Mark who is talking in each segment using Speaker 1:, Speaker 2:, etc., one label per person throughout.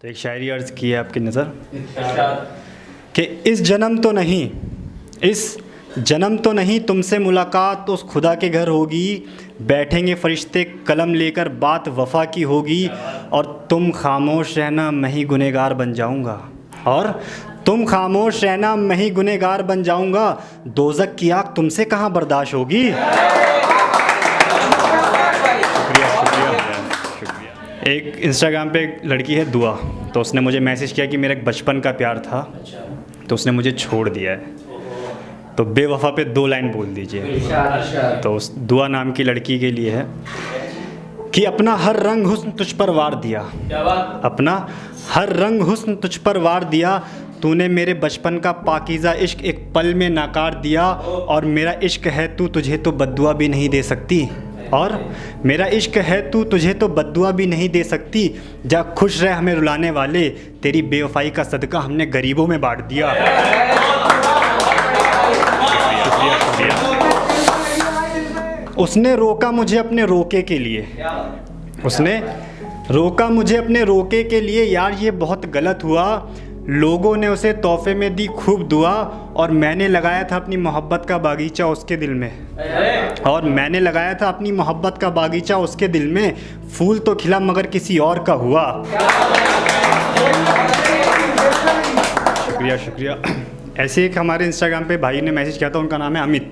Speaker 1: तो एक शायरी अर्ज़ की है आपकी नज़र कि इस जन्म तो नहीं तुमसे मुलाकात उस खुदा के घर होगी, बैठेंगे फरिश्ते कलम लेकर बात वफ़ा की होगी, और तुम खामोश रहना मैं ही गुनहगार बन जाऊंगा, और तुम खामोश रहना मैं ही गुनहगार बन जाऊंगा, दोज़ख की आग तुमसे कहाँ बर्दाश्त होगी। एक इंस्टाग्राम पे एक लड़की है दुआ, तो उसने मुझे मैसेज किया कि मेरा एक बचपन का प्यार था तो उसने मुझे छोड़ दिया है, तो बेवफ़ा पे 2 लाइन बोल दीजिए। तो उस दुआ नाम की लड़की के लिए है कि अपना हर रंग हुस्न तुझ पर वार दिया, अपना हर रंग हुस्न तुझ पर वार दिया, तूने मेरे बचपन का पाकीज़ा इश्क एक पल में नाकार दिया, और मेरा इश्क है तू तुझे तो बद्दुआ भी नहीं दे सकती, और मेरा इश्क है तू तुझे तो बद्दुआ भी नहीं दे सकती, जा खुश रह हमें रुलाने वाले, तेरी बेवफाई का सदका हमने गरीबों में बांट दिया। उसने रोका मुझे अपने रोके के लिए, उसने रोका मुझे अपने रोके के लिए, यार ये बहुत गलत हुआ, लोगों ने उसे तोहफे में दी खूब दुआ, और मैंने लगाया था अपनी मोहब्बत का बागीचा उसके दिल में, और मैंने लगाया था अपनी मोहब्बत का बागीचा उसके दिल में, फूल तो खिला मगर किसी और का हुआ। शुक्रिया शुक्रिया। ऐसे एक हमारे इंस्टाग्राम पे भाई ने मैसेज किया था, उनका नाम है अमित,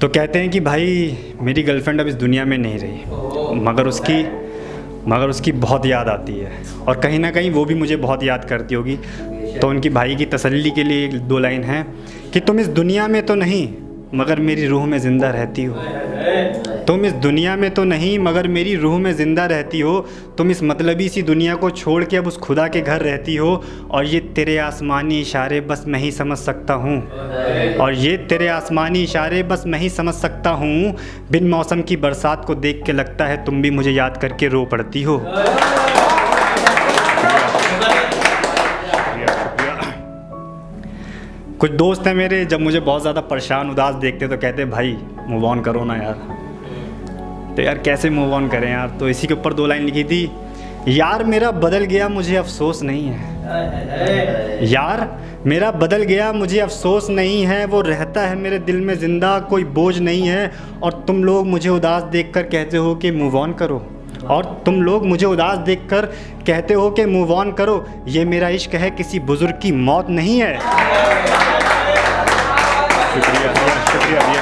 Speaker 1: तो कहते हैं कि भाई मेरी गर्लफ्रेंड अब इस दुनिया में नहीं रही, मगर उसकी बहुत याद आती है, और कहीं ना कहीं वो भी मुझे बहुत याद करती होगी। तो उनकी भाई की तसल्ली के लिए 2 लाइन है कि तुम इस दुनिया में तो नहीं मगर मेरी रूह में ज़िंदा रहती हो, तुम इस दुनिया में तो नहीं मगर मेरी रूह में ज़िंदा रहती हो, तुम इस मतलबी सी दुनिया को छोड़ के अब उस खुदा के घर रहती हो, और ये तेरे आसमानी इशारे बस मैं ही समझ सकता हूँ, और ये तेरे आसमानी इशारे बस मैं ही समझ सकता हूँ, बिन मौसम की बरसात को देख के लगता है तुम भी मुझे याद करके रो पड़ती हो। कुछ दोस्त हैं मेरे, जब मुझे बहुत ज़्यादा परेशान उदास देखते तो कहते भाई मूव ऑन करो ना यार, तो यार कैसे मूव ऑन करें यार। तो इसी के ऊपर 2 लाइन लिखी थी, यार मेरा बदल गया मुझे अफसोस नहीं है, यार मेरा बदल गया मुझे अफसोस नहीं है, वो रहता है मेरे दिल में ज़िंदा, कोई बोझ नहीं है, और तुम लोग मुझे उदास देखकर कहते हो कि मूव ऑन करो, और तुम लोग मुझे उदास देखकर कहते हो कि मूव ऑन करो, ये मेरा इश्क है किसी बुज़ुर्ग की मौत नहीं है। शुक्रिया शुक्रिया भैया।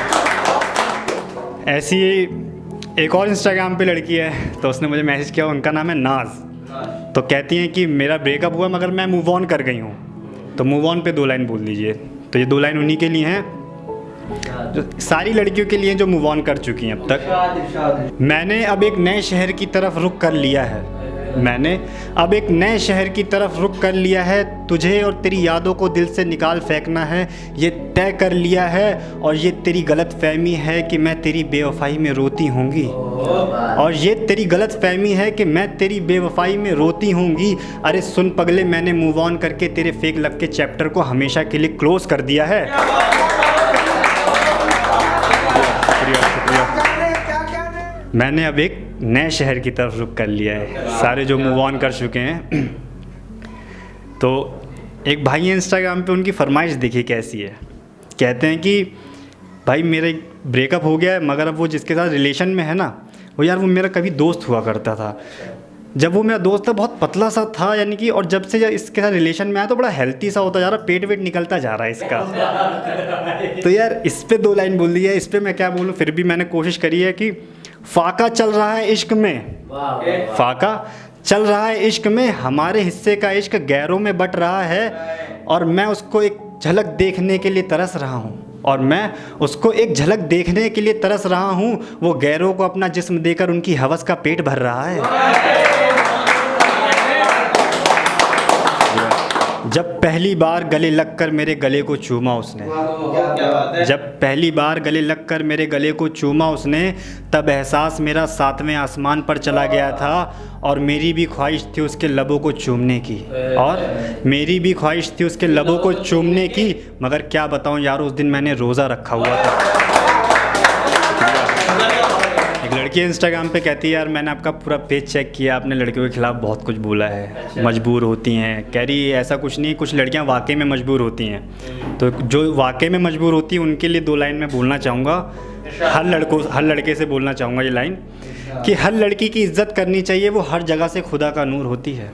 Speaker 1: ऐसी एक और इंस्टाग्राम पे लड़की है, तो उसने मुझे मैसेज किया, उनका नाम है नाज, तो कहती हैं कि मेरा ब्रेकअप हुआ मगर मैं मूव ऑन कर गई हूँ, तो मूव ऑन पे 2 लाइन बोल दीजिए। तो ये 2 लाइन उन्हीं के लिए हैं, जो सारी लड़कियों के लिए जो मूव ऑन कर चुकी हैं अब तक। मैंने अब एक नए शहर की तरफ रुख कर लिया है, मैंने अब एक नए शहर की तरफ रुख कर लिया है, तुझे और तेरी यादों को दिल से निकाल फेंकना है ये तय कर लिया है, और ये तेरी गलत फहमी है कि मैं तेरी बेवफाई में रोती होंगी, और ये तेरी गलत फहमी है कि मैं तेरी बेवफाई में रोती होंगी, अरे सुन पगले मैंने मूव ऑन करके तेरे फेक लव के चैप्टर को हमेशा के लिए क्लोज कर दिया है। मैंने अब एक नए शहर की तरफ रुख कर लिया है, सारे जो मूव ऑन कर चुके हैं। तो एक भाई है इंस्टाग्राम पे, उनकी फरमाइश देखिए कैसी है, कहते हैं कि भाई मेरा ब्रेकअप हो गया है, मगर अब वो जिसके साथ रिलेशन में है ना, वो यार वो मेरा कभी दोस्त हुआ करता था, जब वो मेरा दोस्त था बहुत पतला सा था, यानी कि, और जब से इसके साथ रिलेशन में आया तो बड़ा हेल्थी सा होता जा रहा, पेट वेट निकलता जा रहा है इसका। तो यार इस पे 2 लाइन बोल दी है, इस पे मैं क्या बोलूँ, फिर भी मैंने कोशिश करी है कि फाका चल रहा है इश्क में, फाका चल रहा है इश्क में, हमारे हिस्से का इश्क गैरों में बट रहा है, और मैं उसको एक झलक देखने के लिए तरस रहा हूँ, और मैं उसको एक झलक देखने के लिए तरस रहा हूँ, वो गैरों को अपना जिस्म देकर उनकी हवस का पेट भर रहा है। जब पहली बार गले लगकर मेरे गले को चूमा उसने, जब पहली बार गले लगकर मेरे गले को चूमा उसने, तब एहसास मेरा 7वें आसमान पर चला गया था, और मेरी भी ख्वाहिश थी उसके लबों को चूमने की, और मेरी भी ख्वाहिश थी उसके लबों को चूमने की, मगर क्या बताऊं यार उस दिन मैंने रोज़ा रखा हुआ था। एक लड़की इंस्टाग्राम पे कहती है यार मैंने आपका पूरा पेज चेक किया, आपने लड़कियों के खिलाफ बहुत कुछ बोला है।
Speaker 2: अच्छा।
Speaker 1: मजबूर होती हैं, कह रही ऐसा कुछ नहीं, कुछ लड़कियां वाकई में मजबूर होती हैं। तो जो वाकई में मजबूर होती हैं उनके लिए 2 लाइन में बोलना चाहूँगा, हर लड़के से बोलना चाहूँगा ये लाइन कि हर लड़की की इज़्ज़त करनी चाहिए, वो हर जगह से खुदा का नूर होती है।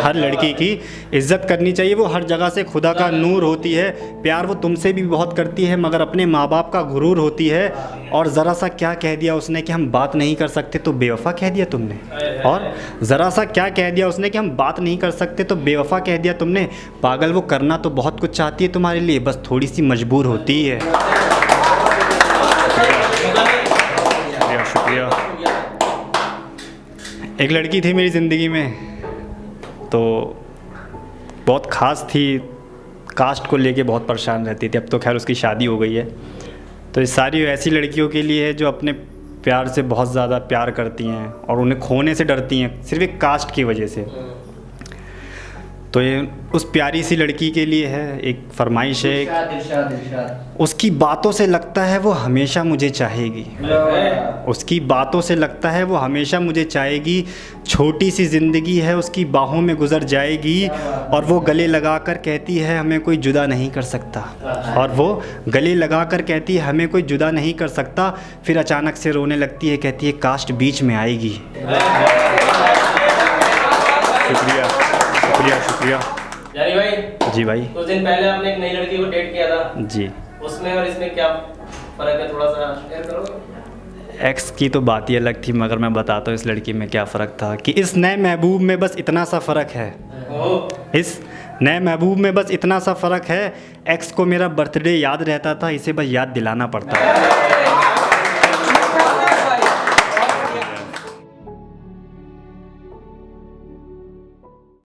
Speaker 1: हर लड़की की इज़्ज़त करनी चाहिए, वो हर जगह से खुदा का नूर होती है। प्यार वो तुमसे भी बहुत करती है मगर अपने माँ बाप का गुरूर होती है। और ज़रा सा क्या कह दिया उसने कि हम बात नहीं कर सकते तो बेवफ़ा कह दिया तुमने। और ज़रा सा क्या कह दिया उसने कि हम बात नहीं कर सकते तो बेवफ़ा कह दिया तुमने। पागल वो करना तो बहुत कुछ चाहती है तुम्हारे लिए, बस थोड़ी सी मजबूर होती है। शुक्रिया। एक लड़की थी मेरी ज़िंदगी में, तो बहुत ख़ास थी, कास्ट को लेके बहुत परेशान रहती थी। अब तो खैर उसकी शादी हो गई है। तो ये सारी ऐसी लड़कियों के लिए है जो अपने प्यार से बहुत ज़्यादा प्यार करती हैं और उन्हें खोने से डरती हैं सिर्फ एक कास्ट की वजह से। तो ये उस प्यारी सी लड़की के लिए है, एक फरमाइश है।
Speaker 2: इरशाद।
Speaker 1: उसकी बातों से लगता है वो हमेशा मुझे चाहेगी। उसकी बातों से लगता है वो हमेशा मुझे चाहेगी। छोटी सी ज़िंदगी है उसकी बाहों में गुजर जाएगी। और वो गले लगा कर कहती है हमें कोई जुदा नहीं कर सकता। और वो गले लगा कर कहती है हमें कोई जुदा नहीं कर सकता। फिर अचानक से रोने लगती है, कहती है कास्ट बीच में आएगी। शुक्रिया शुक्रिया शुक्रिया।
Speaker 2: यानी भाई
Speaker 1: जी भाई।
Speaker 2: कुछ दिन पहले आपने एक नई लड़की को डेट किया था
Speaker 1: जी,
Speaker 2: उसमें और इसमें क्या फ़र्क है, थोड़ा सा शेयर करो।
Speaker 1: एक्स की तो बात ही अलग थी, मगर मैं बताता हूँ इस लड़की में क्या फ़र्क था कि इस नए महबूब में बस इतना सा फ़र्क है। इस नए महबूब में बस इतना सा फ़र्क है, एक्स को मेरा बर्थडे याद रहता था, इसे बस याद दिलाना पड़ता है।